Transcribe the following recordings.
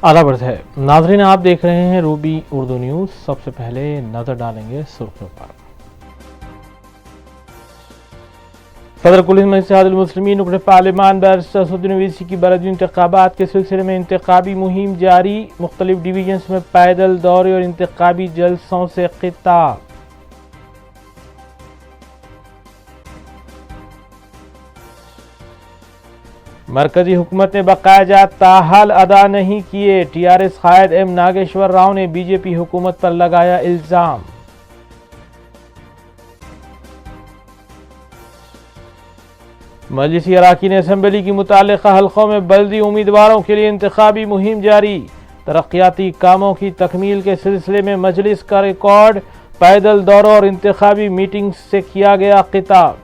आला बढ़ है। नाज़रीन, आप देख रहे हैं रूबी उर्दू न्यूज़। सबसे पहले नजर डालेंगे सुर्खियों पर। सदर कुल हिंद इत्तेहादुल मुस्लिमीन रुकन पार्लिमान बैरिस्टर असदुद्दीन ओवैसी की बलदी इंतखाबात के सिलसिले में इंतखाबी मुहिम जारी। मुख्तलिफ डिवीजन्स में पैदल दौरे और इंतखाबी जलसों से खिताब। मरकजी हुकूमत ने बकाया ताहाल अदा नहीं किए। टीआरएस कायद एम नागेश्वर राव ने बीजेपी हुकूमत पर लगाया इल्जाम। मजलिसी अराकीन असम्बली की मुताल्लिका हल्कों में बल्दी उम्मीदवारों के लिए इंतखाबी मुहिम जारी। तरक्याती कामों की तकमील के सिलसिले में मजलिस का रिकॉर्ड, पैदल दौरों और इंतखाबी मीटिंग से किया गया खिताब।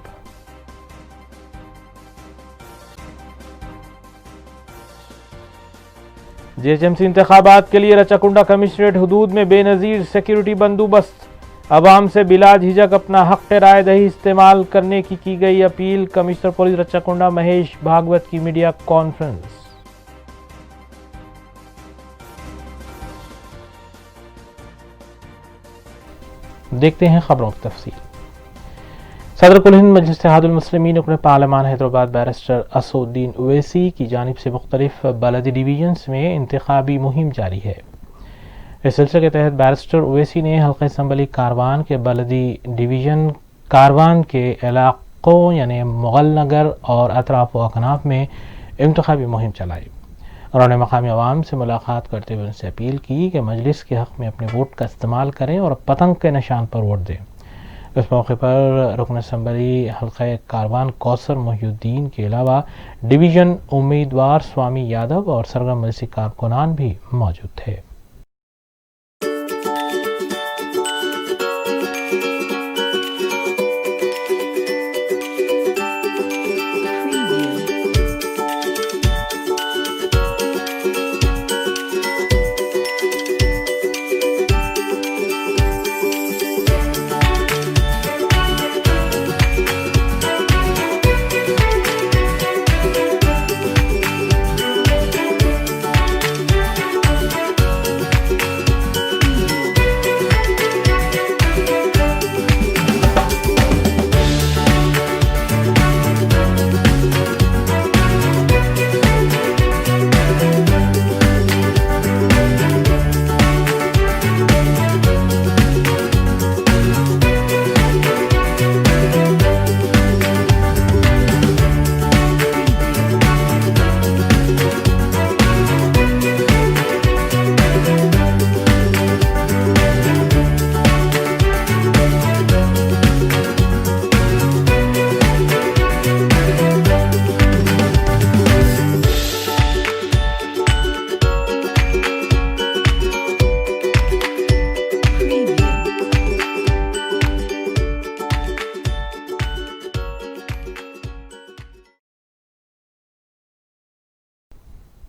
जीएचएमसी इंतखाबात के लिए रचाकुंडा कमिश्नरेट हुदूद में बेनजीर सिक्योरिटी बंदोबस्त। अवाम से बिला झिझक अपना हक राय दही इस्तेमाल करने की गई अपील। कमिश्नर पुलिस रचाकुंडा महेश भागवत की मीडिया कॉन्फ्रेंस। देखते हैं खबरों की तफसील। सदर कुल हिंद मजलिस इत्तेहादुल मुस्लिमीन रुकन पार्लिमान हैदराबाद बैरिस्टर असदुद्दीन ओवैसी की जानिब से मुख्तलिफ बलदी डिवीजन्स में इंतखाबी मुहिम जारी है। इस सिलसिले के तहत बैरिस्टर ओवैसी ने हल्का असम्बली कारवान के बलदी डिवीज़न कारवान के इलाकों यानी मुगल नगर और अतराफ व अकनाफ में इंतखाबी मुहिम चलाई। उन्होंने मकामी अवाम से मुलाकात करते हुए उनसे अपील की कि मजलिस के हक़ में अपने वोट का इस्तेमाल करें और पतंग के निशान पर वोट दें। इस मौके पर रुकन असम्बली हल्का कारवान कौसर मोहिउद्दीन के अलावा डिवीज़न उम्मीदवार स्वामी यादव और सरगर्म मजलिसी कारकुनान भी मौजूद थे।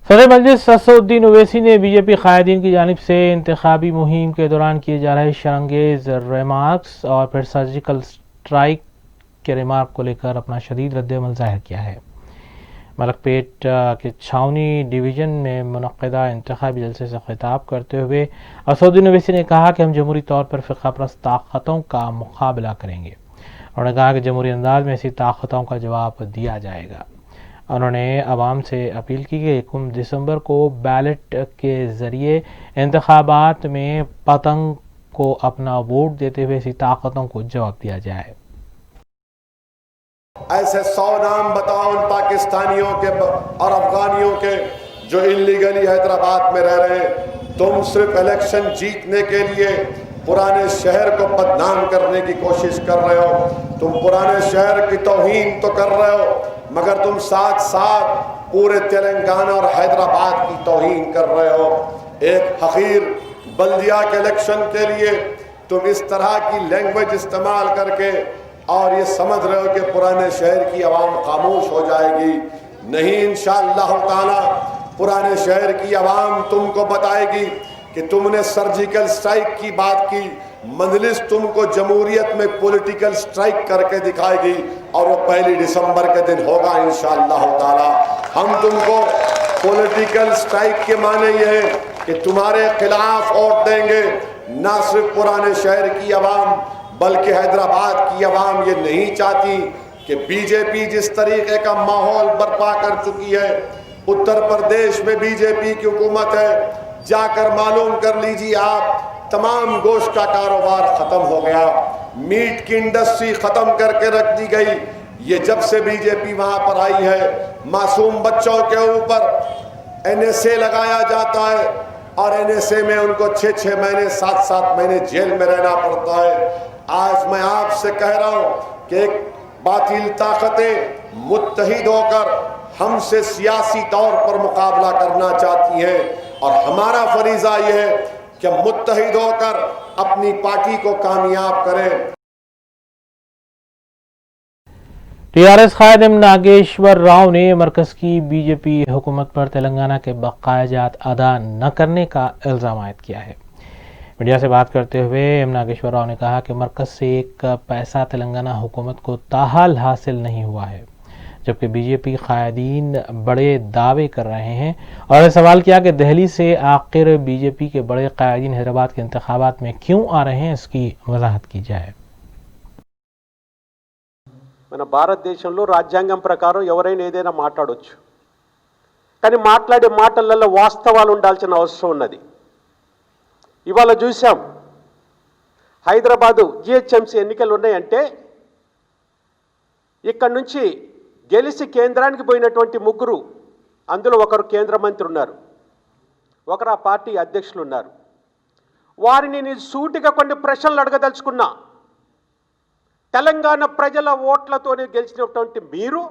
सदर मजलिस असदुद्दीन ओवैसी ने बीजेपी कायदीन की जानिब से इंतखाबी मुहिम के दौरान किए जा रहे शरंगेज रिमार्क्स और फिर सर्जिकल स्ट्राइक के रिमार्क को लेकर अपना शदीद रद्द-ए-अमल जाहिर किया है। मलकपेट के छावनी डिवीज़न में मुनक्किदा इंतखाबी जलसे से खिताब करते हुए असदुद्दीन ओवैसी ने कहा कि हम जमहूरी तौर पर फ़िक़्हा-परस्त ताकतों का मुकाबला करेंगे। उन्होंने कहा कि जमहूरी अंदाज में ऐसी ताकतों का जवाब दिया जाएगा। उन्होंने आवाम से अपील की कि 1 दिसंबर को बैलेट के ज़रिए इंतखाबात में पतंग को अपना वोट देते हुए ऐसी ताकतों को जवाब दिया जाए। ऐसे 100 नाम बताओ उन पाकिस्तानियों के और अफगानियों के जो इलीगली हैदराबाद में रह रहे हैं। तुम सिर्फ इलेक्शन जीतने के लिए पुराने शहर को बदनाम करने की कोशिश कर रहे हो। तुम पुराने शहर की तौहीन तो कर रहे हो, मगर तुम साथ साथ पूरे तेलंगाना और हैदराबाद की तौहीन कर रहे हो। एक हकीर बल्दिया के इलेक्शन के लिए तुम इस तरह की लैंग्वेज इस्तेमाल करके और ये समझ रहे हो कि पुराने शहर की आवाम खामोश हो जाएगी। नहीं, इंशाअल्लाह ताला पुराने शहर की आवाम तुमको बताएगी कि तुमने सर्जिकल स्ट्राइक की बात की। मजलिस तुमको जमहूरियत में पॉलिटिकल स्ट्राइक करके दिखाएगी और वो 1 दिसंबर के दिन होगा इंशाअल्लाह ताला। हम तुमको पॉलिटिकल स्ट्राइक के माने ये है कि तुम्हारे खिलाफ वोट देंगे। ना सिर्फ पुराने शहर की आवाम बल्कि हैदराबाद की आवाम ये नहीं चाहती कि बीजेपी जिस तरीके का माहौल बर्पा कर चुकी है। उत्तर प्रदेश में बीजेपी की हुकूमत है, जाकर मालूम कर लीजिए आप, तमाम गोश्त का कारोबार खत्म हो गया, मीट की इंडस्ट्री खत्म करके रख दी गई। ये जब से बीजेपी वहां पर आई है, मासूम बच्चों के ऊपर एनएसए लगाया जाता है और एनएसए में उनको 6-6 महीने 7-7 महीने जेल में रहना पड़ता है। आज मैं आपसे कह रहा हूं कि एक बातिल ताकतें मुत्तहिद होकर हमसे सियासी तौर पर मुकाबला करना चाहती हैं और हमारा फरीजा यह है कि मुत्तहिद होकर अपनी पार्टी को कामयाब करें। टीआरएस कायद नागेश्वर राव ने मरकज की बीजेपी हुकूमत पर तेलंगाना के बकायाजात अदा न करने का इल्ज़ाम आयद किया है। मीडिया से बात करते हुए एम नागेश्वर राव ने कहा कि मरकज से एक पैसा तेलंगाना हुकूमत को ताहाल हासिल नहीं हुआ है, जबकि बीजेपी कायदीन बड़े दावे कर रहे हैं और सवाल किया कि दिल्ली से आखिर बीजेपी के बड़े कायदीन हैदराबाद के इंतखाबात में क्यों आ रहे हैं, इसकी वजाहत की जाए। మన భారతదేశంలో రాజ్యాంగం ప్రకారం ఎవరైనా ఏదైనా మాట్లాడొచ్చు, కానీ మాట్లాడే మాటలలో వాస్తవాలు ఉండాల్సిన అవసరం ఉన్నది. ఇవాళ చూసాం హైదరాబాదు జిహెచ్ఎంసీ ఎన్నికలు ఉన్నాయంటే ఇక్కడ నుంచి గెలిచి కేంద్రానికి పోయినటువంటి ముగ్గురు, అందులో ఒకరు కేంద్ర మంత్రి ఉన్నారు, ఒకరు ఆ పార్టీ అధ్యక్షులు ఉన్నారు. వారిని నేను సూటిగా కొన్ని ప్రశ్నలు అడగదలుచుకున్నా. తెలంగాణ ప్రజల ఓట్లతోనే గెలిచినటువంటి మీరు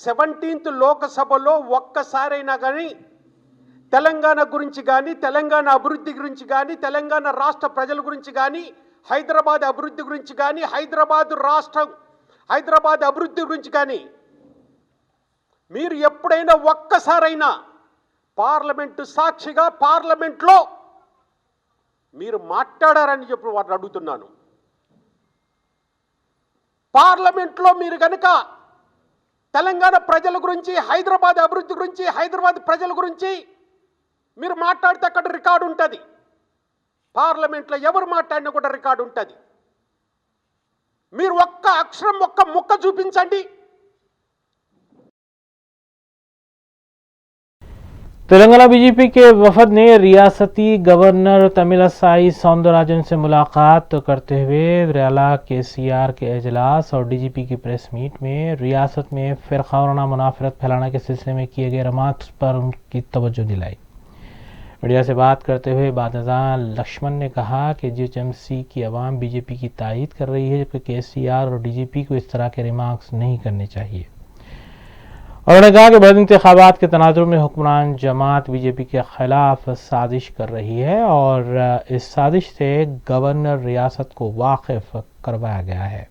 17th లోకసభలో ఒక్కసారైనా కానీ తెలంగాణ గురించి కానీ, తెలంగాణ అభివృద్ధి గురించి కానీ, తెలంగాణ రాష్ట్ర ప్రజల గురించి కానీ, హైదరాబాద్ అభివృద్ధి గురించి కానీ, హైదరాబాద్ అభివృద్ధి గురించి కానీ మీరు ఎప్పుడైనా ఒక్కసారైనా పార్లమెంటు సాక్షిగా పార్లమెంట్లో మీరు మాట్లాడారని చెప్పి వాటిని అడుగుతున్నాను. పార్లమెంట్లో మీరు కనుక తెలంగాణ ప్రజల గురించి, హైదరాబాద్ అభివృద్ధి గురించి, హైదరాబాద్ ప్రజల గురించి మీరు మాట్లాడితే అక్కడ రికార్డు ఉంటుంది. పార్లమెంట్లో ఎవరు మాట్లాడినా కూడా రికార్డు ఉంటుంది. మీరు ఒక్క అక్షరం, ఒక్క ముక్క చూపించండి. तेलंगाना बीजेपी के वफद ने रियासती गवर्नर तमिलसाई सौंदरराजन से मुलाकात करते हुए वरेला केसीआर के इजलास और डीजीपी की प्रेस मीट में रियासत में फिरकावाराना मुनाफरत फैलाने के सिलसिले में किए गए रिमार्क्स पर उनकी तवज्जो दिलाई। मीडिया से बात करते हुए बादशाह लक्ष्मण ने कहा कि जीएचएमसी की आवाम बीजेपी की तायीद कर रही है, जबकि केसीआर और डीजीपी को इस तरह के रिमार्क्स नहीं करने चाहिए। उन्होंने कहा कि बाद इंतखाबात के तनाजुर में हुक्मरान जमात बीजेपी के खिलाफ साजिश कर रही है और इस साजिश से गवर्नर रियासत को वाकिफ करवाया गया है।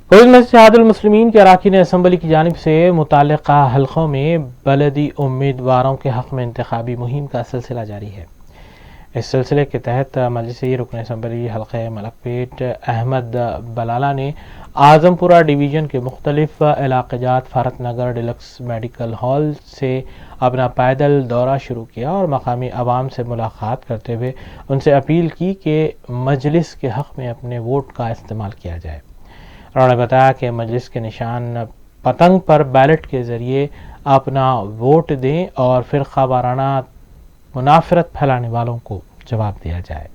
मस्जिद इत्तेहादुल मुस्लिमीन के अराकीन असम्बली की जानिब से मुताल्लिका हल्कों में बलदी उम्मीदवारों के हक़ में इंतखाबी मुहिम का सिलसिला जारी है। इस सिलसिले के तहत मजलिसी रुकन असम्बली हल्क़े मलकपेट अहमद बलाला ने आज़मपुरा डिवीज़न के मुख्तलिफ इलाक़ाजात फारत नगर डिलक्स मेडिकल हॉल से अपना पैदल दौरा शुरू किया और मकामी आवाम से मुलाकात करते हुए उनसे अपील की कि मजलिस के हक़ में अपने वोट का इस्तेमाल किया जाए। उन्होंने बताया कि मजलिस के निशान पतंग पर बैलेट के ज़रिए अपना वोट दें और फ़िरक़ा वाराना मुनाफरत फैलाने वालों को जवाब दिया जाए।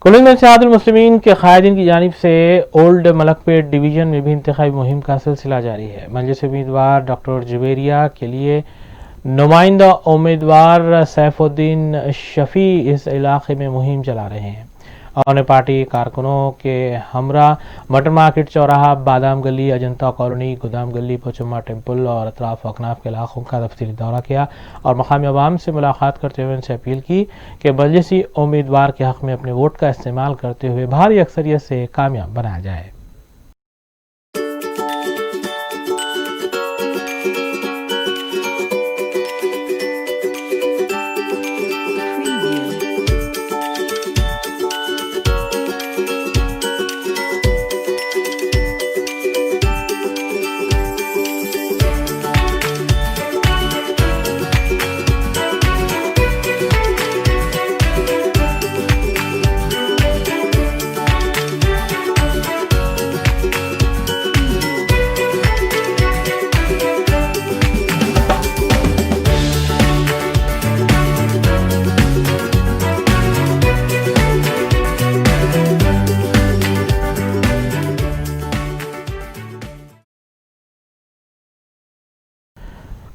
कुल्लू में इत्तेहादुल मुस्लिमीन के कायदीन की जानिब से ओल्ड मलकपेट डिवीज़न में भी इंतखाबी मुहिम का सिलसिला जारी है। मजलिस उम्मीदवार डॉक्टर जुबेरिया के लिए नुमाइंदा उम्मीदवार सैफुद्दीन शफी इस इलाके में मुहिम चला रहे हैं। उन्होंने पार्टी कारकुनों के हमरा मटर मार्केट, चौराहा, बादाम गली, अजंता कॉलोनी, गोदाम गली, पोचम्मा टेम्पल और अतराफ अकनाफ के इलाकों का तफसीली दौरा किया और मकामी अवाम से मुलाकात करते हुए उनसे अपील की कि मजलिसी उम्मीदवार के हक में अपने वोट का इस्तेमाल करते हुए भारी अक्सरियत से कामयाब बनाया जाए।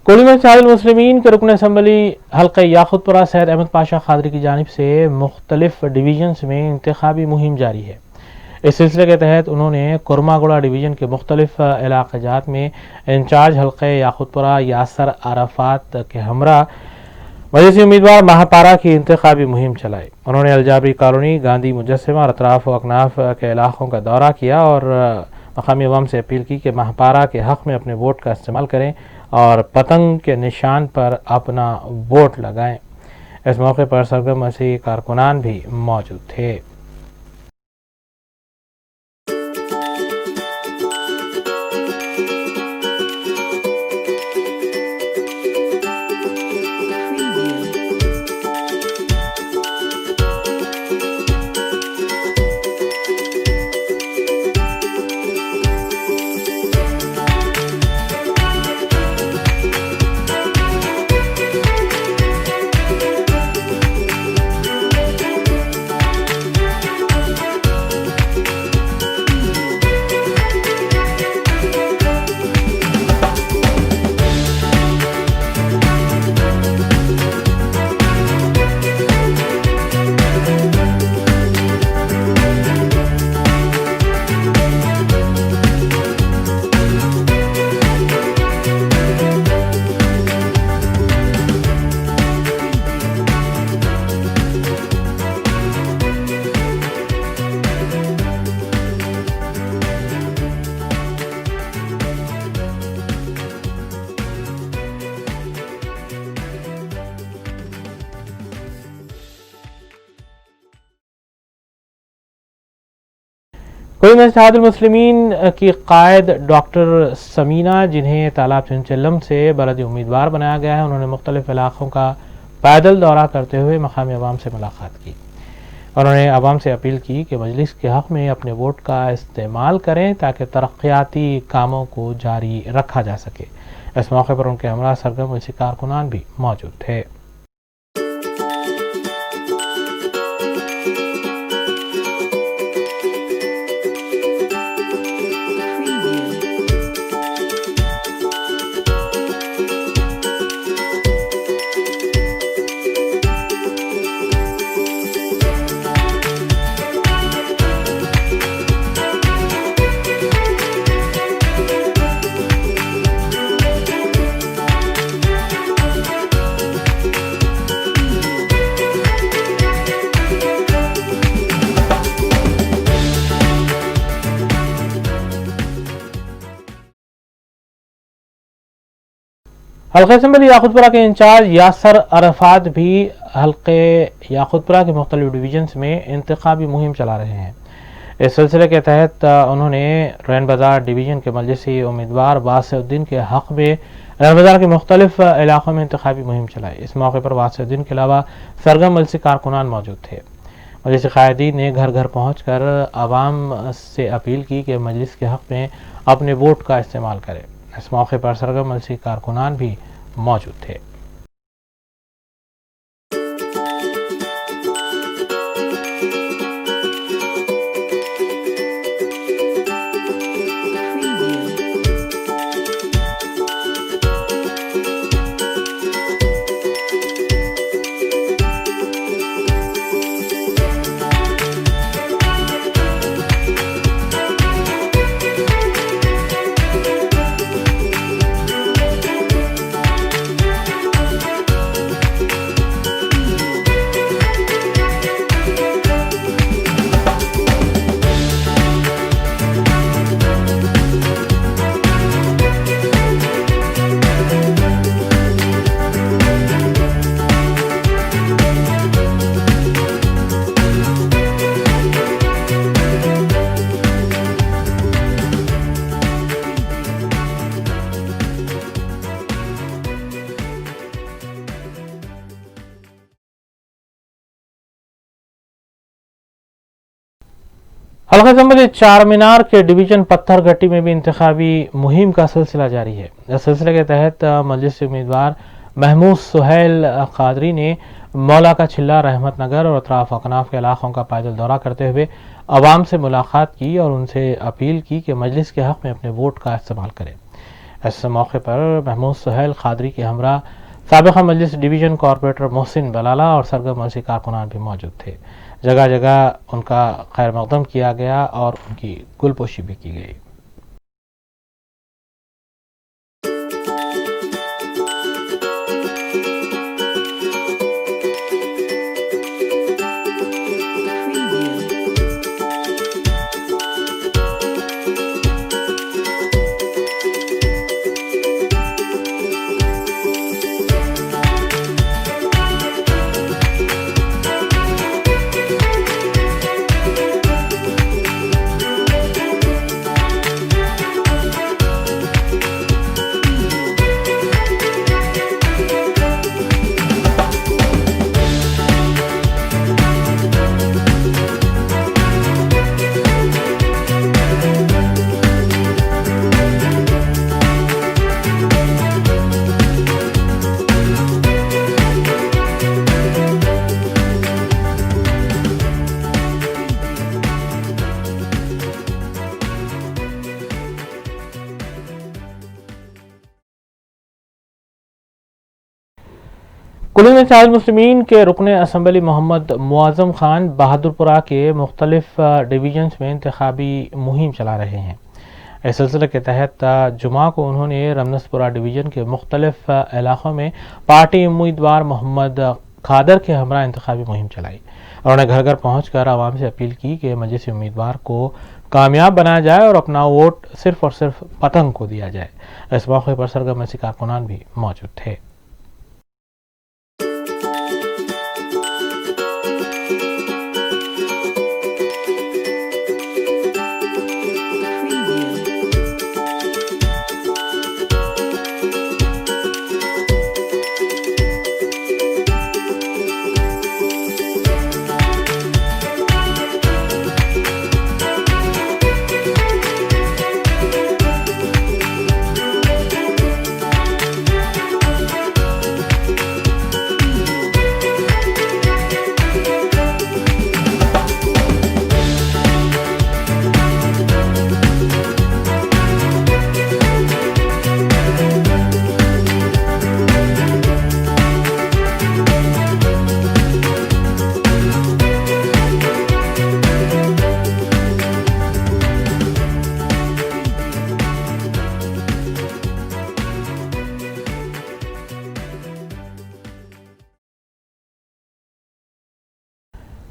कुल्लू में इत्तेहादुल मुस्लिमीन के रुकन असम्बली हल्का याकुतपुरा सैयद अहमद पाशा खादरी की जानिब से मुख्तलिफ डिवीजन्स में इंतखाबी मुहिम जारी है। इस सिलसिले के तहत उन्होंने कुरमागुड़ा डिवीज़न के मुख्तलिफ इलाक़ाजात में इंचार्ज हल्का याकुतपुरा यासर अराफात के हमरा मजलिसी उम्मीदवार महापारा की इंतखाबी मुहिम चलाई। उन्होंने अलजाबरी कॉलोनी, गांधी मुजस्समा और अतराफ व अकनाफ के इलाकों का दौरा किया और मकामी अवाम से अपील की कि महापारा के हक़ में अपने वोट का इस्तेमाल करें और पतंग के निशान पर अपना वोट लगाएं। इस मौके पर सरगर्म मसीह कारकुनान भी मौजूद थे। कुल्लू में इत्तेहादुल मुस्लिमीन की कायद डॉक्टर समीना, जिन्हें तालाब चंचलम से बलदी उम्मीदवार बनाया गया है, उन्होंने मुख्तलिफ इलाकों का पैदल दौरा करते हुए मकामी अवाम से मुलाकात की। उन्होंने अवाम से अपील की कि मजलिस के हक़ में अपने वोट का इस्तेमाल करें ताकि तरक्याती कामों को जारी रखा जा सके। इस मौके पर उनके हमरा सरगर्म मसीह कारकुनान भी मौजूद थे। हल्के असम्बली याकुतपुरा के इंचार्ज यासर अराफात भी हल्के याकुतपुरा के मुख्तलिफ डिवीजन्स में इंतखाबी मुहिम चला रहे हैं। इस सिलसिले के तहत उन्होंने रैन बाज़ार डिवीज़न के मजलिसी उम्मीदवार वासिउद्दीन के हक़ में रैन बाज़ार के मुख्तलिफ इलाकों में इंतखाबी मुहिम चलाई। इस मौके पर वासिउद्दीन के अलावा सरगर्म मसीह कारकुनान मौजूद थे। मजलिसी कायदीन ने घर घर पहुँच कर आवाम से अपील की कि मजलिस के हक़ में अपने वोट का इस्तेमाल करें। इस मौके पर सरगर्म मसीह कारकुनान भी मौजूद थे। हल्का संबंधी चार मीनार के डिवीजन पत्थर घट्टी में भी इंतखाबी मुहिम का सिलसिला जारी है। इस सिलसिले के तहत मजलिस उम्मीदवार महमूद सुहेल कादरी ने मौला का छिल्ला, रहमत नगर और अतराफ अकनाफ के इलाकों का पैदल दौरा करते हुए अवाम से मुलाकात की और उनसे अपील की कि मजलिस के हक में अपने वोट का इस्तेमाल करें। इस मौके पर महमूद सुहेल कादरी के हमरा साबिक़ा मजलिस डिवीजन कॉरपोरेटर मोहसिन बलाला और सरगर्म मजलिसी कारकुनान भी मौजूद थे। जगह जगह उनका खैर मकदम किया गया और उनकी गुलपोशी भी की गई। कुल्लू में इत्तेहादुल मुस्लिमीन के रुकन असम्बली मोहम्मद मुआज़्ज़म खान बहादुरपुरा के मुख्तलिफ डिवीजन्स में इंतखाबी मुहिम चला रहे हैं। इस सिलसिले के तहत जुमा को उन्होंने रमनसपुरा डिवीजन के मुख्तलिफ इलाकों में पार्टी उम्मीदवार मोहम्मद खादर के हमरा इंतखाबी मुहिम चलाई और उन्हें घर घर पहुँच कर आवाम से अपील की कि मजलिसी उम्मीदवार को कामयाब बनाया जाए और अपना वोट सिर्फ और सिर्फ पतंग को दिया जाए। इस मौके पर सरगर्म मजलिसी कारकुनान भी मौजूद थे।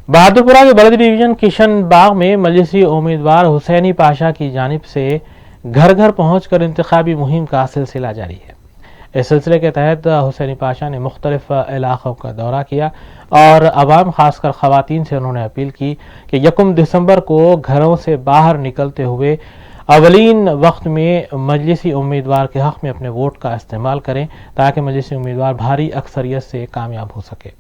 बहादुरपुरा के बलदी डिवीजन किशन बाग में मजलिसी उम्मीदवार हुसैनी पाशा की जानिब से घर घर पहुंचकर इंतखाबी मुहिम का सिलसिला जारी है। इस सिलसिले के तहत हुसैनी पाशा ने मुख्तलिफ इलाकों का दौरा किया और अवाम खासकर ख़वातीन से उन्होंने अपील की कि 1 दिसंबर को घरों से बाहर निकलते हुए अवलीन वक्त में मजलिसी उम्मीदवार के हक़ में अपने वोट का इस्तेमाल करें ताकि मजलिसी उम्मीदवार भारी अक्सरियत से कामयाब हो सके।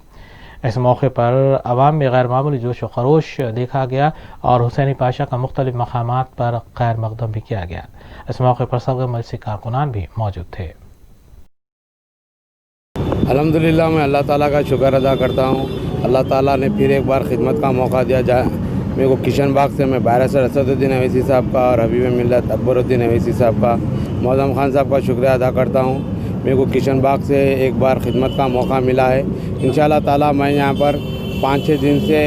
इस मौके पर अवाम में गैर मामूली जोश व खरोश देखा गया और हुसैनी पाशा का मुख्तलिफ मकामात पर खैर मकदम भी किया गया। इस मौके पर सरगर्म मजलिसी कारकुनान भी मौजूद थे। अल्हम्दुलिल्लाह मैं अल्लाह ताला का शुक्र अदा करता हूँ। अल्लाह ताला ने फिर एक बार खिदमत का मौका दिया जाए। मेरे को किशन बाग से मैं बैरिस्टर असदुद्दीन अवैसी साहब का और हबीब मिल्लत अकबरुद्दीन अवैसी साहब का, मौज़म खान साहब का शुक्रिया अदा करता हूँ। मेरे को किशन बाग से एक बार खिदमत का मौका मिला है। इंशाअल्लाह ताला मैं यहाँ पर 5-6 दिन से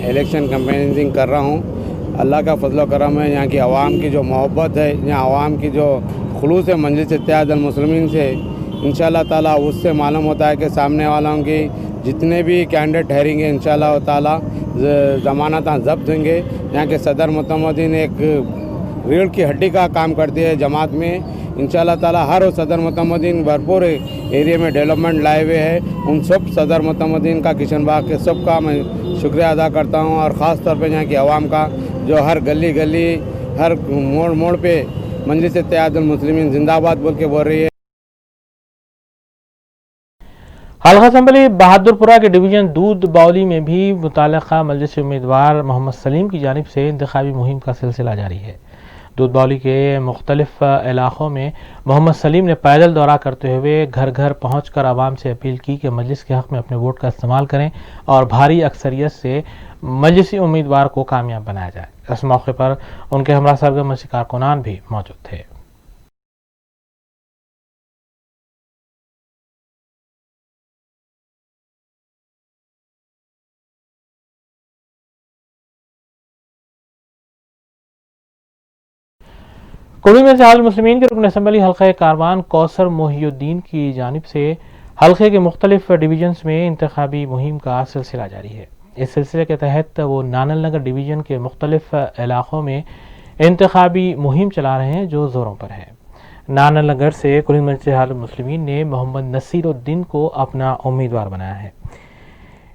इलेक्शन कैंपेनिंग कर रहा हूँ। अल्लाह का फजल करम है, यहाँ की आवाम की जो मोहब्बत है, यहाँ आवाम की जो खुलूस है मजलिस इत्तेहादुल मुस्लिमीन से, इंशाअल्लाह ताला उससे मालूम होता है कि सामने वालों की जितने भी कैंडिडेट ठहरेंगे इंशाअल्लाह ताला ज़मानत जब्त होंगे। यहाँ के सदर मुतमदीन एक रीढ़ की हड्डी का काम करती है जमात में। इंशाअल्लाह ताला हर सदर मुतमदीन भरपूर एरिया में डेवलपमेंट लाए हुए हैं। उन सब सदर मुतमदीन का, किशन बाग के सब का मैं शुक्रिया अदा करता हूँ और ख़ास तौर पे यहाँ की आवाम का जो हर गली गली हर मोड़ मोड़ पे मजलिस इत्तेहादुल मुस्लिमीन जिंदाबाद बोल के बोल रही है। हल्का असम्बली बहादुरपुरा के डिवीजन दूध बाउली में भी मुताल्लिक़ा मजलिस उम्मीदवार मोहम्मद सलीम की जानिब से इंतखाबी मुहिम का सिलसिला जारी है। दूध बाउली के मुख्तलिफ इलाक़ों में मोहम्मद सलीम ने पैदल दौरा करते हुए घर घर पहुँच कर आवाम से अपील की कि मजलिस के हक़ में अपने वोट का इस्तेमाल करें और भारी अक्सरियत से मजलिसी उम्मीदवार को कामयाब बनाया जाए। इस मौके पर उनके हमरा सरगर्म कारकुनान भी मौजूद थे। कुल्लू में इत्तेहादुल मुस्लिमीन के रुकन असम्बली हल्का कारवान कौसर मोहिउद्दीन की जानिब से हल्के के मुख्तलिफ डिवीजन्स में इंतखाबी मुहिम का सिलसिला जारी है। इस सिलसिले के तहत वो नानल नगर डिवीजन के मुख्तलिफ इलाक़ों में इंतखाबी मुहिम चला रहे हैं जो ज़ोरों पर है। नानल नगर से कुल्लू में इत्तेहादुल मुस्लिमीन ने मोहम्मद नसीरुद्दीन को अपना उम्मीदवार बनाया है।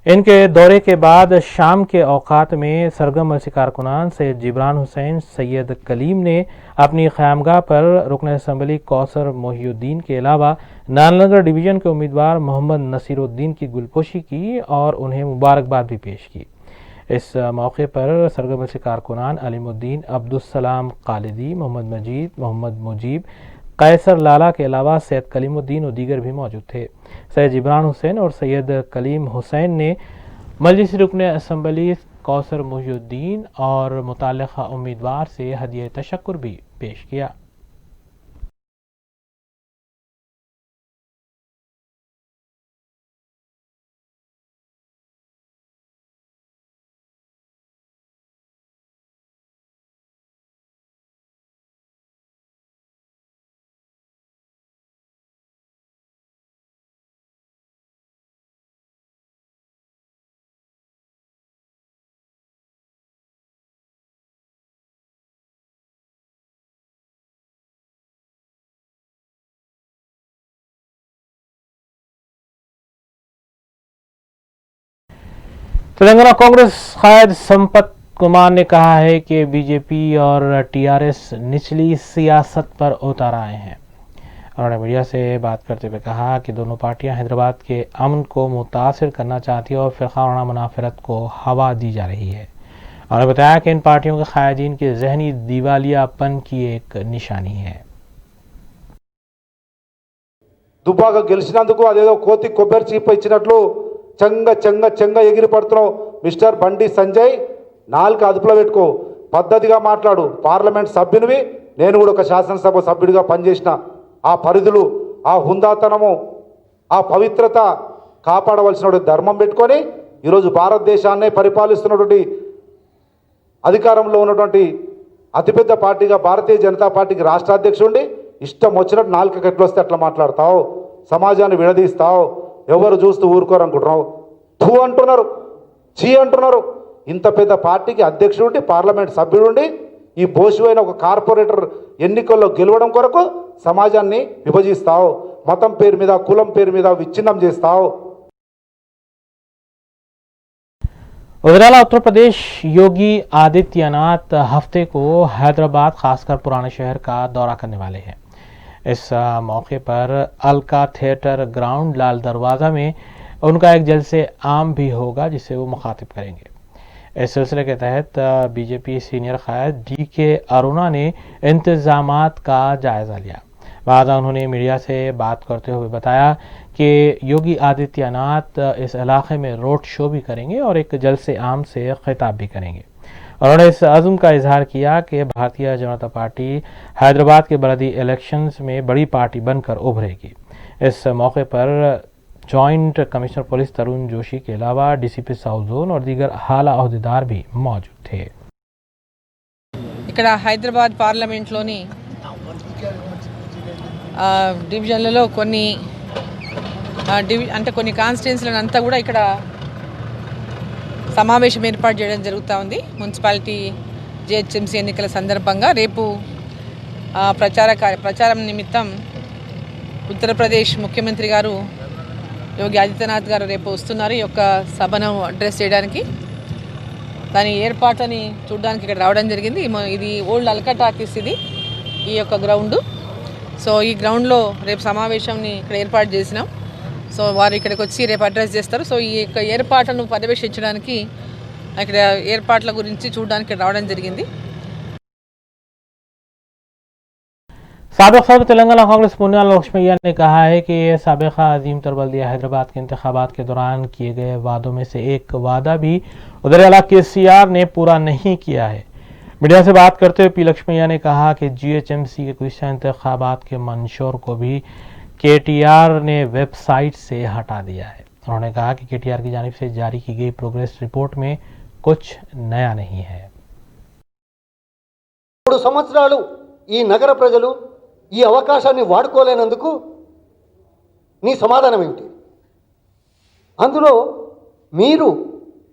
इनके दौरे के बाद शाम के औकात में सरगर्म कारकुनान सैयद जिब्रान हुसैन सैयद कलीम ने अपनी ख़यामगाह पर रुकन असम्बली कौसर मोहिउद्दीन के अलावा नाननगर डिवीज़न के उम्मीदवार मोहम्मद नसीरुद्दीन की गुलपोशी की और उन्हें मुबारकबाद भी पेश की। इस मौके पर सरगर्म कारकुनान अलीमुद्दीन अब्दुस्सलाम खालिदी, मोहम्मद मजीद, मोहम्मद मुजीब, कैसर लाला के अलावा सैयद कलीमुद्दीन और दीगर भी मौजूद थे। सैयद जिब्रान हुसैन और सैयद कलीम हुसैन ने मजलिस रुकन असम्बली कौसर मोहिउद्दीन और मुताल्लिक़ा उम्मीदवार से हदिया तशक्कुर भी पेश किया। तेलंगाना कांग्रेस कायद संपत कुमार ने कहा है कि बीजेपी और टीआरएस निचली सियासत पर उतर आए हैं। उन्होंने मीडिया से बात करते हुए कहा कि दोनों पार्टियां हैदराबाद के अमन को मुतासिर करना चाहती है और फ़िरक़ावाराना मुनाफरत को हवा दी जा रही है। उन्होंने बताया कि इन पार्टियों के क़ायदीन के ज़हनी दिवालियापन की एक निशानी है। దుబ్బాక గెలిచినందుకు అదేదో కోతి కొబ్బరి చీప ఇచ్చినట్లు చంగ చంగ చంగ ఎగిరి పడుతున్నావు మిస్టర్ బండి సంజయ్, నాలుగు అదుపులో పెట్టుకో, పద్ధతిగా మాట్లాడు. పార్లమెంట్ సభ్యునివి, నేను కూడా ఒక శాసనసభ సభ్యుడిగా పనిచేసిన. ఆ పరిధులు, ఆ హుందాతనము, ఆ పవిత్రత కాపాడవలసిన ధర్మం పెట్టుకొని ఈరోజు భారతదేశాన్ని పరిపాలిస్తున్నటువంటి అధికారంలో ఉన్నటువంటి అతిపెద్ద పార్టీగా భారతీయ జనతా పార్టీకి రాష్ట్ర అధ్యక్షుడి ఇష్టం వచ్చినట్టు నాలుక కట్లు వస్తే అట్లా మాట్లాడతావు, సమాజాన్ని విడదీస్తావు, ఎవరు చూస్తూ ఊరుకోరు అనుకుంటున్నావు. థూ అంటున్నారు, చీ అంటున్నారు. ఇంత పెద్ద పార్టీకి అధ్యక్షుడి, పార్లమెంట్ సభ్యుడి, ఈ బోషువైన ఒక కార్పొరేటర్ ఎన్నికల్లో గెలవడం కొరకు సమాజాన్ని విభజిస్తావు, మతం పేరు మీద, కులం పేరు మీద విచ్ఛిన్నం చేస్తావు. वज़ीर-ए-आला उत्तर प्रदेश योगी आदित्यनाथ हफ्ते को हैदराबाद खासकर पुराने शहर का दौरा करने वाले हैं। इस मौके पर अलका थिएटर ग्राउंड लाल दरवाज़ा में उनका एक जलसे आम भी होगा जिसे वो मुखातिब करेंगे। इस सिलसिले के तहत बीजेपी सीनियर क़ायद DK अरुणा ने इंतज़ामात का जायज़ा लिया। बाद उन्होंने मीडिया से बात करते हुए बताया कि योगी आदित्यनाथ इस इलाके में रोड शो भी करेंगे और एक जलसे आम से खिताब भी करेंगे। उन्होंने इस अज़्म का इजहार किया कि भारतीय जनता पार्टी हैदराबाद के बलदी इलेक्शंस में बड़ी पार्टी बनकर उभरेगी। इस मौके पर जॉइंट कमिश्नर पुलिस तरुण जोशी के अलावा DCP साउथ जोन और दीगर आला अहदेदार भी मौजूद थे। ఇక్కడ హైదరాబాద్ పార్లమెంట్లోని డివిజన్లలో కొన్ని కొన్ని కాన్స్టిట్యున్సీలను అంతా కూడా ఇక్కడ సమావేశం ఏర్పాటు చేయడం జరుగుతూ ఉంది. మున్సిపాలిటీ GHMC ఎన్నికల సందర్భంగా రేపు ప్రచారం నిమిత్తం ఉత్తరప్రదేశ్ ముఖ్యమంత్రి గారు యోగి ఆదిత్యనాథ్ గారు రేపు వస్తున్నారు ఈ యొక్క సభను అడ్రస్ చేయడానికి. దాని ఏర్పాట్లని చూడడానికి ఇక్కడ రావడం జరిగింది. ఇది ఓల్డ్ అల్కా టాకీస్, ఇది ఈ యొక్క గ్రౌండ్. సో ఈ గ్రౌండ్లో రేపు సమావేశంని ఇక్కడ ఏర్పాటు చేసినాం. సో వారు ఇక్కడికి వచ్చి రేపు అడ్రస్ చేస్తారు. సో ఈ యొక్క ఏర్పాట్లను పర్యవేక్షించడానికి ఇక్కడ ఏర్పాట్ల గురించి చూడడానికి రావడం జరిగింది. साबिक़ सदर तेलंगाना कांग्रेस पुन्याल लक्ष्मैया ने कहा है कि ये साबिक़ा अजीम तर बल्दिया हैदराबाद के इंतखाबात के दौरान किए गए वादों में से एक वादा भी उधर KCR ने पूरा नहीं किया है। मीडिया से बात करते हुए पी लक्ष्मैया ने कहा कि GHMC के गुज़िश्ता इंतखाबात के मंशूर को भी KTR ने वेबसाइट से हटा दिया है। उन्होंने कहा कि KTR की जानिब से जारी की गई प्रोग्रेस रिपोर्ट में कुछ नया नहीं है। 3 సంవత్సరాలు ఈ నగర ప్రజలు ఈ అవకాశాన్ని వాడుకోలేనందుకు నీ సమాధానం ఏమిటి? అందులో మీరు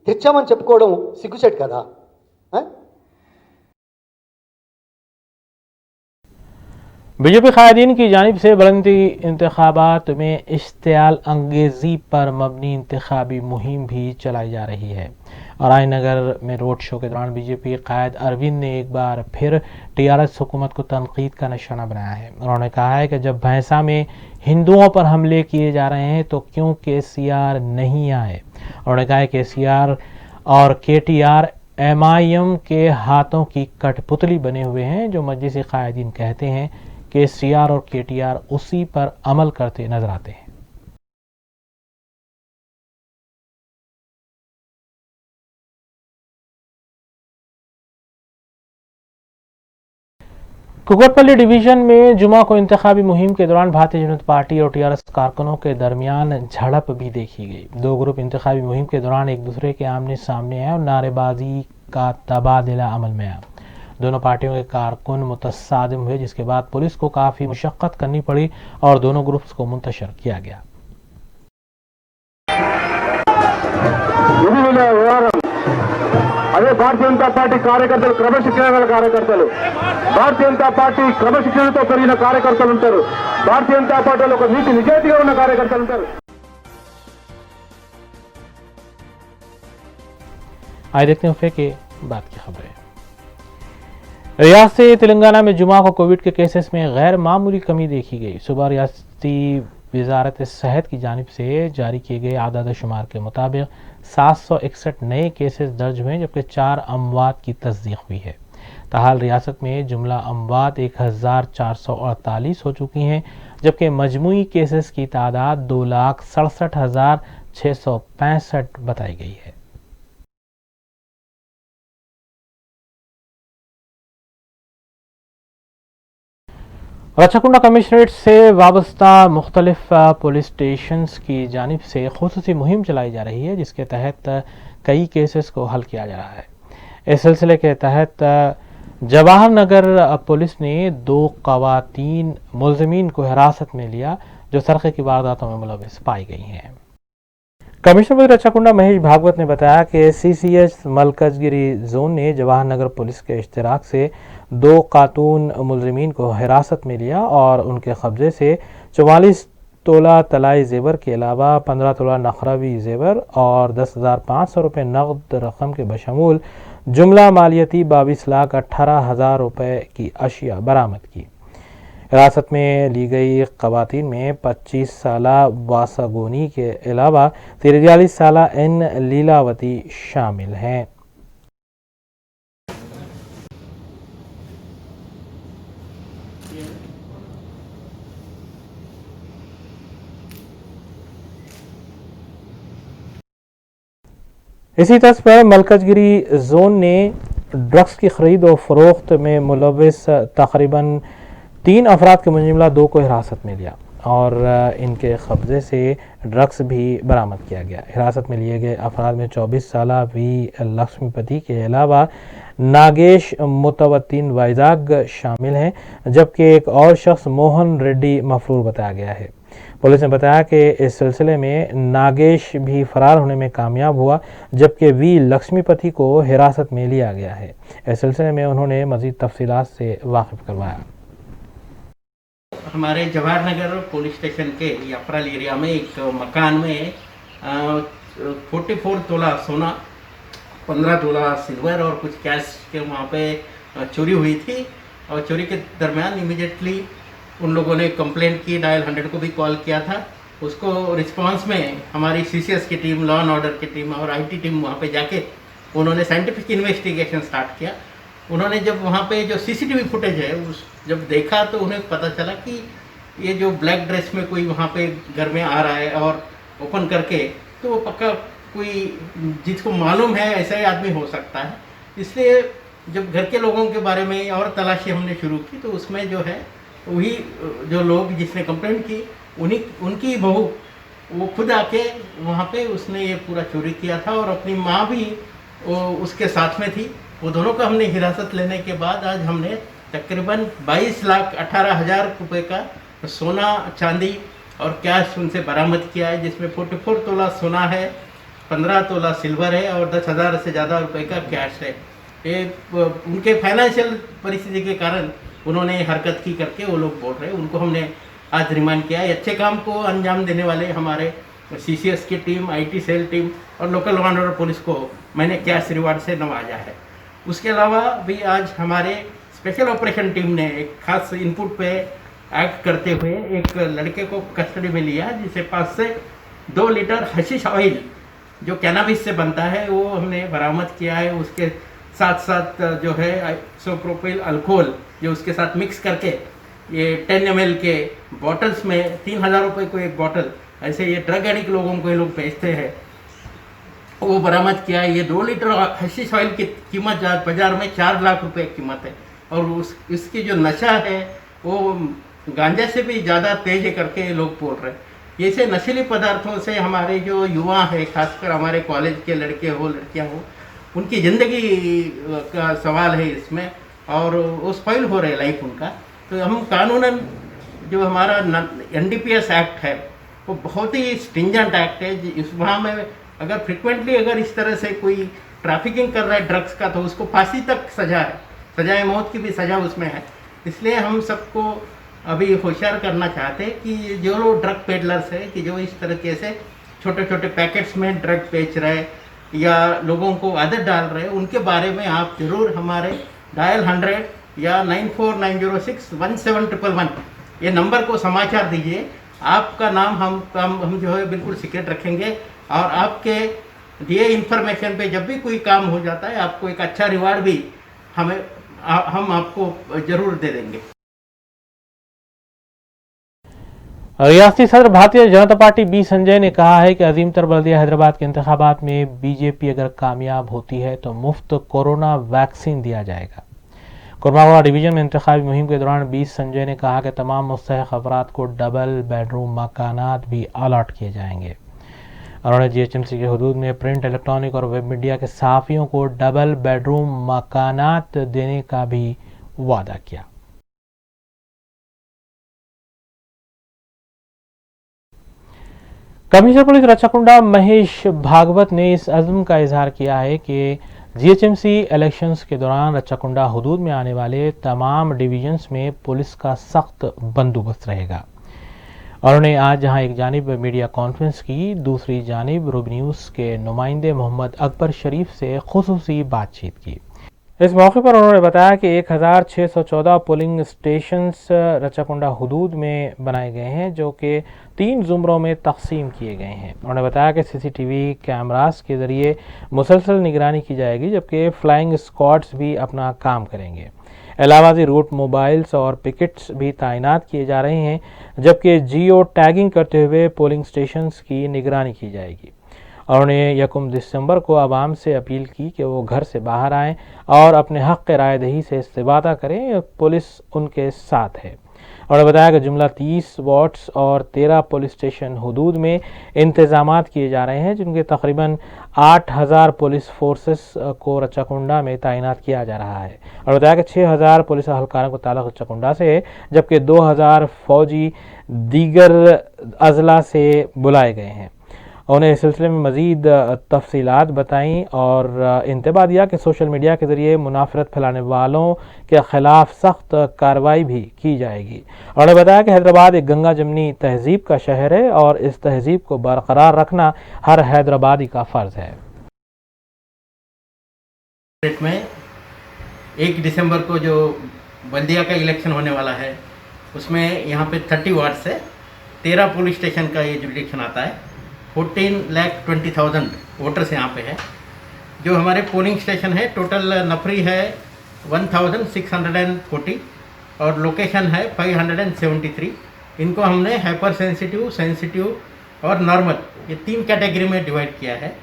తెచ్చామని చెప్పుకోవడం సిగ్గుచేటు కదా? बीजेपी कायदीन की जानिब से बुलंदी इंतखाबात में इश्तियाल अंगेजी पर मबनी इंतखाबी मुहिम भी चलाई जा रही है। और आयनगर में रोड शो के दौरान बीजेपी कायद अरविंद ने एक बार फिर TRS हुकूमत को तनकीद का निशाना बनाया है। उन्होंने कहा है कि जब भैंसा में हिंदुओं पर हमले किए जा रहे हैं तो क्यों KCR नहीं आए। उन्होंने कहा है KCR और KTR MIM के हाथों की कठपुतली बने हुए हैं। जो मजलिसी कायदीन कहते हैं KCR और KTR उसी पर अमल करते नजर आते हैं। कुकटपल्ली डिवीजन में जुमा को इंतखाबी मुहिम के दौरान भारतीय जनता पार्टी और TRS कारकुनों के दरमियान झड़प भी देखी गई। दो ग्रुप इंतखाबी मुहिम के दौरान एक दूसरे के आमने सामने आए और नारेबाजी का तबादला अमल में आया। दोनों पार्टियों के कारकुन मुतसादिम हुए, जिसके बाद पुलिस को काफी मुशक्कत करनी पड़ी और दोनों ग्रुप्स को मुंतशर किया गया। అదే భారతీయ జనతా పార్టీ కార్యకర్తలు క్రమశిక్షణ గల కార్యకర్తలు, భారతీయ జనతా పార్టీ క్రమశిక్షణతో పెరిగిన కార్యకర్తలు ఉంటారు, భారతీయ జనతా పార్టీలో ఒక నీతి నిజాయితీగా ఉన్న కార్యకర్తలు ఉంటారు। आइए देखते हैं वफे के बाद की खबरें। रियासत तेलंगाना में जुमा को कोविड के केसेस में गैर मामूली कमी देखी गई। सुबह रियासती वजारत सेहत की जानिब से जारी किए गए आदाद शुमार के मुताबिक 761 नए केसेस दर्ज हुए, जबकि 4 अमवात की तस्दीक हुई है। ताहाल रियासत में जुमला अमवात 1448 हो चुकी हैं, जबकि मजमूई केसेस की तादाद 2,67,665 बताई गई है। रचाकुंडा कमिश्नरेट से वाबस्ता मुख्तलिफ पुलिस स्टेशंस की जानिब से खुसूसी मुहिम चलाई जा रही है, जिसके तहत कई केसेस को हल किया जा रहा है। इस सिलसिले के तहत जवाहर नगर पुलिस ने 2 ख़वातीन मुलज़िमीन को हिरासत में लिया, जो सरक़े की वारदातों में मुलव्विस पाई गई हैं। कमिश्नर रचाकुंडा महेश भागवत ने बताया कि CCH मलकजगिरी जोन ने जवाहर नगर पुलिस के इश्तिराक से 2 खातून मुलज़िमीन को हिरासत में लिया और उनके कब्जे से 44 तोला तलाई जेवर के अलावा 15 तोला नखरावी जेवर और 10,500 रुपये नकद रकम के बशमूल जुमला मालियती 22,18,000 रुपये की अशिया बरामद की। हिरासत में ली गई ख़वातीन में 25 साला वासागोनी के अलावा 43 साला N लीलावती शामिल हैं। इसी तर्ज पर मलकजगिरी जोन ने ड्रग्स की खरीद और फरोख्त में मुलव्विस तकरीबन 3 अफराद के मुजरिम 2 को हिरासत में लिया और इनके कब्जे से ड्रग्स भी बरामद किया गया। हिरासत में लिए गए अफराद में 24 साला V लक्ष्मीपति के अलावा नागेश मुतवत्तिन वाइजाग शामिल हैं, जबकि एक और शख्स मोहन रेड्डी मफरूर बताया गया है। पुलिस ने बताया कि इस सिलसिले में नागेश भी फरार होने में कामयाब हुआ, जबकि V लक्ष्मीपति को हिरासत में लिया गया है। इस सिलसिले में उन्होंने मज़ीद तफसीलात से वाकिफ करवाया। हमारे जवाहर नगर पुलिस स्टेशन के यापराल एरिया में एक मकान में 44 तोला सोना, 15 तोला सिल्वर और कुछ कैश के वहाँ पे चोरी हुई थी। और चोरी के दरमियान इमीडिएटली उन लोगों ने कंप्लेंट की, डायल 100 को भी कॉल किया था उसको रिस्पांस में हमारी CCS की टीम, लॉ एंड ऑर्डर की टीम और IT टीम वहाँ पे जाके उन्होंने साइंटिफिक इन्वेस्टिगेशन स्टार्ट किया। उन्होंने जब वहाँ पे जो CCTV फुटेज है उस जब देखा तो उन्हें पता चला कि ये जो ब्लैक ड्रेस में कोई वहाँ पे घर में आ रहा है और ओपन करके, तो वो पक्का कोई जिसको मालूम है ऐसा ही आदमी हो सकता है। इसलिए जब घर के लोगों के बारे में और तलाशी हमने शुरू की तो उसमें जो है वही जो लोग जिसने कंप्लेंट की उनकी बहू वो खुद आके वहाँ पे उसने ये पूरा चोरी किया था और अपनी माँ भी वो उसके साथ में थी। वो दोनों का हमने हिरासत लेने के बाद आज हमने तकरीबन 22,18,000 रुपये का सोना, चांदी और कैश उनसे बरामद किया है, जिसमें 44 तोला सोना है, 15 तोला सिल्वर है और 10,000 से ज़्यादा रुपए का कैश है। ये उनके फाइनेंशियल परिस्थिति के कारण उन्होंने हरकत की करके वो लोग बोल रहे हैं। उनको हमने आज रिमांड किया है। अच्छे काम को अंजाम देने वाले हमारे CCS की टीम, IT सेल टीम और local law and order police को मैंने कैश रिवार्ड से नवाजा है। उसके अलावा भी आज हमारे स्पेशल ऑपरेशन टीम ने एक खास इनपुट पे एक्ट करते हुए एक लड़के को कस्टडी में लिया, जिसके पास से 2 लीटर हशीश ऑयल जो कैनाबिस से बनता है वो हमने बरामद किया है। उसके साथ साथ जो है आइसोप्रोपिल अल्कोहल जो उसके साथ मिक्स करके ये 10 ml के बॉटल्स में 3,000 रुपये को एक बॉटल, ऐसे ये ड्रग एडिक्ट लोगों को ये लोग बेचते हैं, वो बरामद किया है। ये 2 लीटर हशीश ऑयल की कीमत बाजार में 4 लाख रुपए कीमत है और इसकी जो नशा है वो गांजा से भी ज़्यादा तेज है करके ये लोग बोल रहे हैं। ऐसे नशीले पदार्थों से हमारे जो युवा है, खासकर हमारे कॉलेज के लड़के हो लड़कियां हो, उनकी ज़िंदगी का सवाल है इसमें और वो स्पॉइल हो रहे लाइफ उनका। तो हम कानूनन जो हमारा NDPS एक्ट है वो बहुत ही स्ट्रिंजेंट एक्ट है। इस वहाँ में अगर फ्रिक्वेंटली अगर इस तरह से कोई ट्रैफिकिंग कर रहा है ड्रग्स का तो उसको फांसी तक सजा है, सजाए मौत की भी सज़ा उसमें है। इसलिए हम सबको अभी होशियार करना चाहते हैं कि जो लोग ड्रग पेडलर्स है कि जो इस तरीके से छोटे छोटे पैकेट्स में ड्रग बेच रहे या लोगों को आदत डाल रहे हैं, उनके बारे में आप ज़रूर हमारे डायल 100 या 9490617111 ये नंबर को समाचार दीजिए। आपका नाम हम जो है बिल्कुल सीक्रेट रखेंगे और आपके दिए इन्फॉर्मेशन पे जब भी कोई काम हो जाता है आपको एक अच्छा रिवार्ड भी हम आपको ज़रूर दे देंगे। रियासती सदर भारतीय जनता पार्टी बी संजय ने कहा है कि अजीम तर बल्दिया हैदराबाद के इंतखाबात में बीजेपी अगर कामयाब होती है तो मुफ्त कोरोना वैक्सीन दिया जाएगा। कोरमावाड़ा डिवीजन में इंतखाबी मुहिम के दौरान बी संजय ने कहा कि तमाम मुस्तहक अफराद को डबल बेडरूम मकानात भी अलॉट किए जाएंगे। उन्होंने GHMC के हदूद में प्रिंट, इलेक्ट्रॉनिक और वेब मीडिया के सहाफ़ियों को डबल बेडरूम मकानात देने का भी वादा किया। कमिश्नर पुलिस रचाकुंडा महेश भागवत ने इस अज़्म का इजहार किया है कि GHMC इलेक्शंस के दौरान रचाकुंडा हुदूद में आने वाले तमाम डिवीजन्स में पुलिस का सख्त बंदोबस्त रहेगा। उन्होंने आज जहां एक जानिब मीडिया कॉन्फ्रेंस की, दूसरी जानिब रूबी न्यूज़ के नुमाइंदे मोहम्मद अकबर शरीफ से खुसूसी बातचीत की। इस मौके पर उन्होंने बताया कि 1614 पोलिंग स्टेशंस रचाकुंडा हुदूद में बनाए गए हैं जो कि 3 ज़ुमरों में तकसीम किए गए हैं। उन्होंने बताया कि CCTV कैमरास के ज़रिए मुसलसल निगरानी की जाएगी जबकि फ्लाइंग स्क्वाड्स भी अपना काम करेंगे। इलाहाबादी रूट मोबाइल्स और पिकेट्स भी तैनात किए जा रहे हैं जबकि जियो टैगिंग करते हुए पोलिंग स्टेशंस की निगरानी की जाएगी। उन्होंने 1 दिसंबर को आवाम से अपील की कि वो घर से बाहर आएं और अपने हक़ राय दही से इस्तेफ़ादा करें, पुलिस उनके साथ है। उन्होंने बताया कि जुमला 30 वार्ड्स और 13 पुलिस स्टेशन हुदूद में इंतज़ामात किए जा रहे हैं जिनके तकरीबन 8,000 पुलिस फोर्सेस को रचाकुंडा में तैनात किया जा रहा है। और बताया कि 6,000 पुलिस अहलकारों को ताल्लुक़ रचाकुंडा से है जबकि 2,000 फौजी दीगर अजला से बुलाए गए हैं। उन्हें इस सिलसिले में मज़ीद तफसीलात बताईं और इंतबाह दिया कि सोशल मीडिया के ज़रिए मुनाफरत फैलाने वालों के ख़िलाफ़ सख्त कार्रवाई भी की जाएगी। उन्होंने बताया कि हैदराबाद एक गंगा जमनी तहज़ीब का शहर है और इस तहज़ीब को बरकरार रखना हर हैदराबादी का फ़र्ज़ है। में 1 दिसंबर को जो बल्दिया का इलेक्शन होने वाला है उसमें यहाँ पे 30 वार्ड्स है 13 पुलिस स्टेशन का ये जुडिक्शन आता है। 14,20,000 वोटर्स यहाँ पे है। जो हमारे पोलिंग स्टेशन है टोटल नफरी है 1,640 और लोकेशन है 573। इनको हमने हाइपर सेंसिटिव, सेंसिटिव और नॉर्मल ये 3 कैटेगरी में डिवाइड किया है।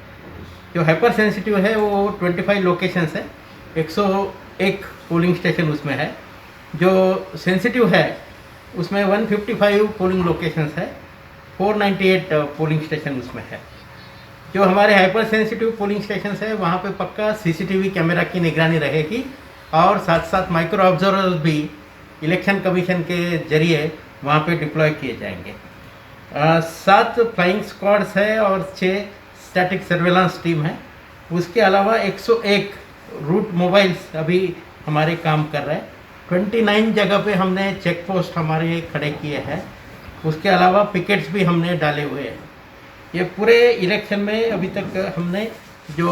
जो हाइपर सेंसिटिव है वो 25 लोकेशंस है, 101 पोलिंग स्टेशन उसमें है। जो सेंसिटिव है उसमें 155 पोलिंग लोकेशंस है, 498 पोलिंग स्टेशन उसमें है। जो हमारे हाइपर सेंसिटिव पोलिंग स्टेशन है वहाँ पे पक्का CCTV कैमरा की निगरानी रहेगी और साथ साथ माइक्रो ऑब्जर्वर्स भी इलेक्शन कमीशन के जरिए वहाँ पे डिप्लॉय किए जाएंगे। 7 फ्लाइंग स्क्वाड्स है और 6 स्टैटिक सर्वेलेंस टीम है। उसके अलावा 101 रूट मोबाइल्स अभी हमारे काम कर रहे हैं। 29 जगह पे हमने चेक पोस्ट हमारे खड़े किए हैं। उसके अलावा पिकेट्स भी हमने डाले हुए हैं। ये पूरे इलेक्शन में अभी तक हमने जो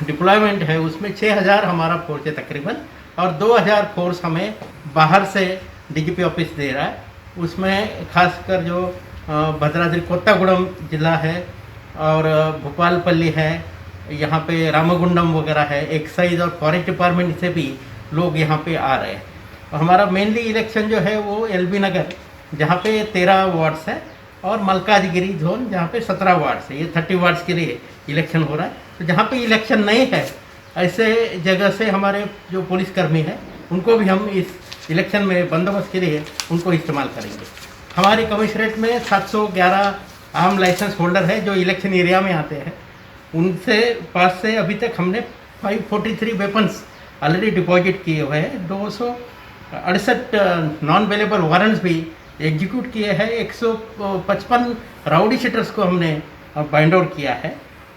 डिप्लॉयमेंट है उसमें 6,000 हमारा फोर्स है तकरीबन, और 2,000 फोर्स हमें बाहर से DGP ऑफिस दे रहा है। उसमें खासकर जो भद्राद्री कोत्तागुड़म जिला है और भोपालपल्ली है, यहाँ पे रामगुंडम वगैरह है, एक्साइज और फॉरेस्ट डिपार्टमेंट से भी लोग यहाँ पे आ रहे हैं। और हमारा मेनली इलेक्शन जो है वो LB नगर जहाँ पे 13 वार्ड्स है और मलकाजगिरी जोन जहाँ पे 17 वार्ड्स है। ये 30 वार्ड्स के लिए इलेक्शन हो रहा है। तो जहाँ पे इलेक्शन नहीं है ऐसे जगह से हमारे जो पुलिसकर्मी हैं उनको भी हम इस इलेक्शन में बंदोबस्त के लिए उनको इस्तेमाल करेंगे। हमारे कमिश्नरेट में 711 आर्म लाइसेंस होल्डर है जो इलेक्शन एरिया में आते हैं। उनसे पास से अभी तक हमने 543 वेपन्स ऑलरेडी डिपॉजिट किए हुए हैं। 268 नॉन अवेलेबल वारंट्स भी एग्जीक्यूट किए हैं। 155 राउडी शीटर्स को हमने बाइंड आउट किया है।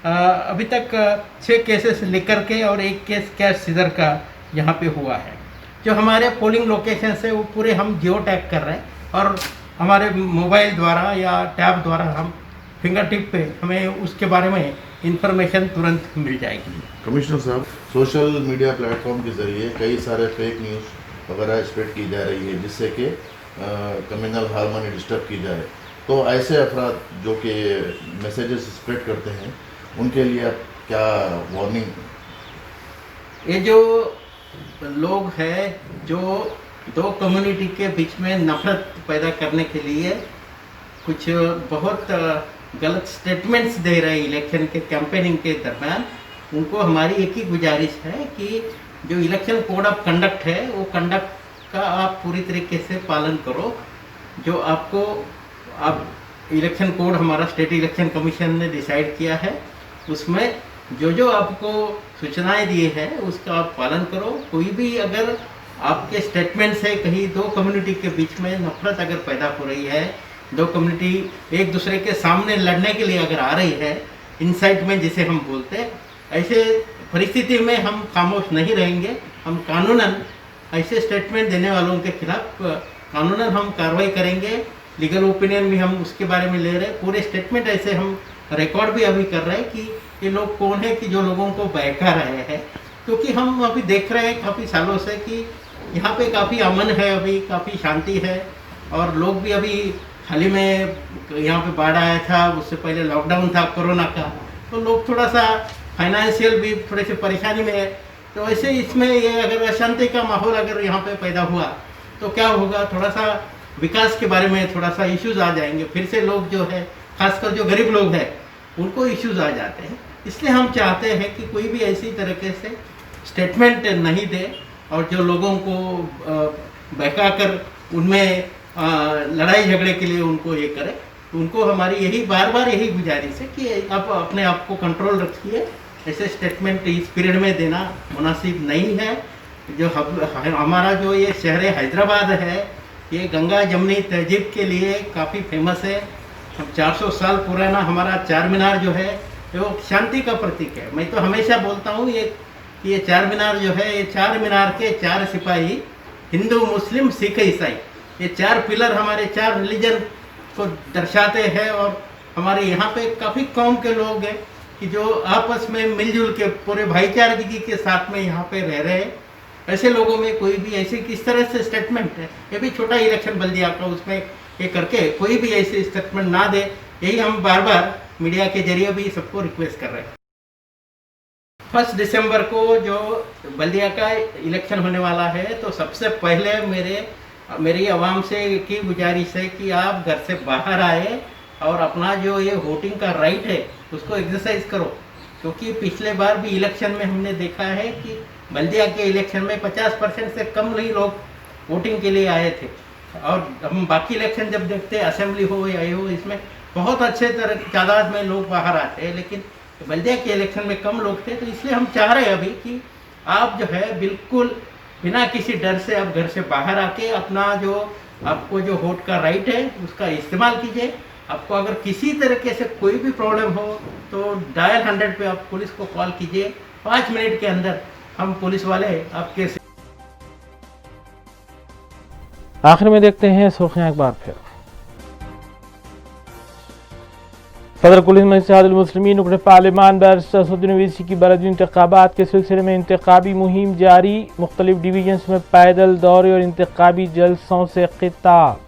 अभी तक 6 केसेस लेकर के और 1 केस कैश सीजर का यहाँ पे हुआ है। जो हमारे पोलिंग लोकेशन है वो पूरे हम जियो टैग कर रहे हैं और हमारे मोबाइल द्वारा या टैब द्वारा हम फिंगर टिप पे हमें उसके बारे में इंफॉर्मेशन तुरंत मिल जाएगी। कमिश्नर साहब, सोशल मीडिया प्लेटफॉर्म के ज़रिए कई सारे फेक न्यूज़ वगैरह स्प्रेड की जा रही है जिससे कि कम्युनल हार्मनी डिस्टर्ब की जाए, तो ऐसे अफराद जो कि मैसेजेस स्प्रेड करते हैं उनके लिए आप क्या वार्निंग? ये जो लोग हैं जो 2 कम्युनिटी के बीच में नफरत पैदा करने के लिए कुछ बहुत गलत स्टेटमेंट्स दे रहे हैं इलेक्शन के कैंपेनिंग के दरम्यान, उनको हमारी एक ही गुजारिश है कि जो इलेक्शन कोड ऑफ कंडक्ट है वो कंडक्ट का आप पूरी तरीके से पालन करो। जो आपको आप इलेक्शन कोड हमारा स्टेट इलेक्शन कमीशन ने डिसाइड किया है उसमें जो आपको सूचनाएं दी है उसका आप पालन करो। कोई भी अगर आपके स्टेटमेंट से कहीं 2 कम्युनिटी के बीच में नफरत अगर पैदा हो रही है, 2 कम्युनिटी एक दूसरे के सामने लड़ने के लिए अगर आ रही है, इंसाइटमेंट जिसे हम बोलते हैं, ऐसे परिस्थिति में हम खामोश नहीं रहेंगे। हम कानूनन ऐसे स्टेटमेंट देने वालों के खिलाफ कानूनन हम कार्रवाई करेंगे। लीगल ओपिनियन भी हम उसके बारे में ले रहे हैं। पूरे स्टेटमेंट ऐसे हम रिकॉर्ड भी अभी कर रहे हैं कि ये लोग कौन है कि जो लोगों को बहका रहे हैं, क्योंकि हम अभी देख रहे हैं काफ़ी सालों से कि यहाँ पे काफ़ी अमन है, अभी काफ़ी शांति है और लोग भी अभी हाल ही में यहाँ पे बाढ़ आया था, उससे पहले लॉकडाउन था कोरोना का, तो लोग थोड़ा सा फाइनेंशियल भी थोड़े से परेशानी में है। तो ऐसे इसमें ये अगर अशांति का माहौल अगर यहाँ पे पैदा हुआ तो क्या होगा, थोड़ा सा विकास के बारे में थोड़ा सा इश्यूज आ जाएंगे। फिर से लोग जो है खासकर जो गरीब लोग हैं उनको इश्यूज आ जाते हैं। इसलिए हम चाहते हैं कि कोई भी ऐसी तरीके से स्टेटमेंट नहीं दे और जो लोगों को बहका कर उनमें लड़ाई झगड़े के लिए उनको ये करे। तो उनको हमारी यही बार बार यही गुजारिश है कि आप अपने आप को कंट्रोल रखिए। ऐसे स्टेटमेंट इस पीरियड में देना मुनासिब नहीं है। जो हमारा जो ये शहर हैदराबाद है ये गंगा जमनी तहजीब के लिए काफ़ी फेमस है। 400 साल पुराना हमारा चार मीनार जो है वो शांति का प्रतीक है। मैं तो हमेशा बोलता हूँ ये चार मीनार जो है, ये 4 मीनार के 4 सिपाही, हिंदू मुस्लिम सिख ईसाई, ये 4 पिलर हमारे 4 रिलीजन को दर्शाते हैं। और हमारे यहाँ पे काफ़ी कौम के लोग हैं कि जो आपस में मिलजुल के पूरे भाईचारगी के साथ में यहाँ पे रह रहे हैं। ऐसे लोगों में कोई भी ऐसे किस तरह से स्टेटमेंट है, ये भी छोटा इलेक्शन बल्दिया का, उसमें ये करके कोई भी ऐसे स्टेटमेंट ना दे, यही हम बार बार मीडिया के जरिए भी सबको रिक्वेस्ट कर रहे हैं। 1 दिसंबर को जो बल्दिया का इलेक्शन होने वाला है, तो सबसे पहले मेरी आवाम से की गुजारिश है कि आप घर से बाहर आए और अपना जो ये वोटिंग का राइट है उसको एक्सरसाइज करो, क्योंकि पिछले बार भी इलेक्शन में हमने देखा है कि बल्दिया के इलेक्शन में 50% से कम ही लोग वोटिंग के लिए आए थे, और हम बाकी इलेक्शन जब देखते हैं असेंबली हो या ये हो, इसमें बहुत अच्छे तादाद में लोग बाहर आते हैं, लेकिन बल्दिया के इलेक्शन में कम लोग थे। तो इसलिए हम चाह रहे हैं अभी कि आप जो है बिल्कुल बिना किसी डर से आप घर से बाहर आके अपना जो आपको जो वोट का राइट है उसका इस्तेमाल कीजिए। आपको अगर किसी तरीके से कोई भी प्रॉब्लम हो तो डायल 100 पे आप पुलिस को कॉल कीजिए, 5 मिनट के अंदर हम पुलिस वाले आपके से। आखिर में देखते हैं सुर्खियां एक बार फिर। सदर कुल हिंद इत्तेहादुल मुस्लिमीन रुकन पार्लिमान बैरिस्टर असदुद्दीन ओवैसी की बलदी इंतखाबात के सिलसिले में इंतखाबी मुहिम जारी, मुख्तलिफ डिवीजन्स में पैदल दौरे और इंतखाबी जलसों से खिताब।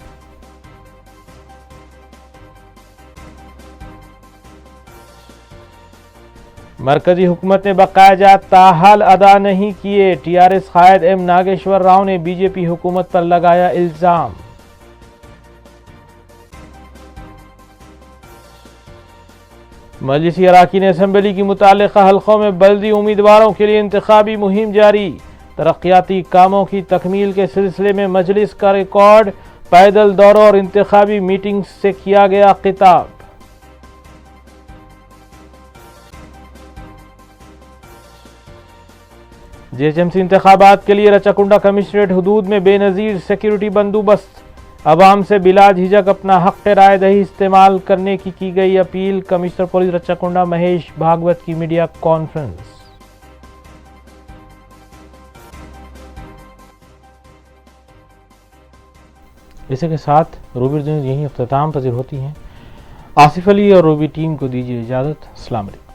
मरकजी हुकूमत ने बकाया ताहाल अदा नहीं किए, टीआरएस कायद एम नागेश्वर राव ने बीजेपी हुकूमत पर लगाया इल्जाम। मजलिसी अराकीन असेंबली की मुताल्लिका हल्कों में बल्दी उम्मीदवारों के लिए इंतखाबी मुहिम जारी, तरक्याती कामों की तकमील के सिलसिले में मजलिस का रिकॉर्ड, पैदल दौरों और इंतखाबी मीटिंग से किया गया खिताब। जेएचएमसी इंतखाबात के लिए रचाकुंडा कमिश्नरेट हुदूद में बेनजीर सिक्योरिटी बंदोबस्त, अवाम से बिला झिझक अपना हक राय दही इस्तेमाल करने की गई अपील। कमिश्नर पुलिस रचाकुंडा महेश भागवत की मीडिया कॉन्फ्रेंस। इसी के साथ रूबी न्यूज़ यहीं अख्ताम पजीर होती हैं। आसिफ अली और रूबी टीम को दीजिए इजाज़त। अस्सलाम वालेकुम।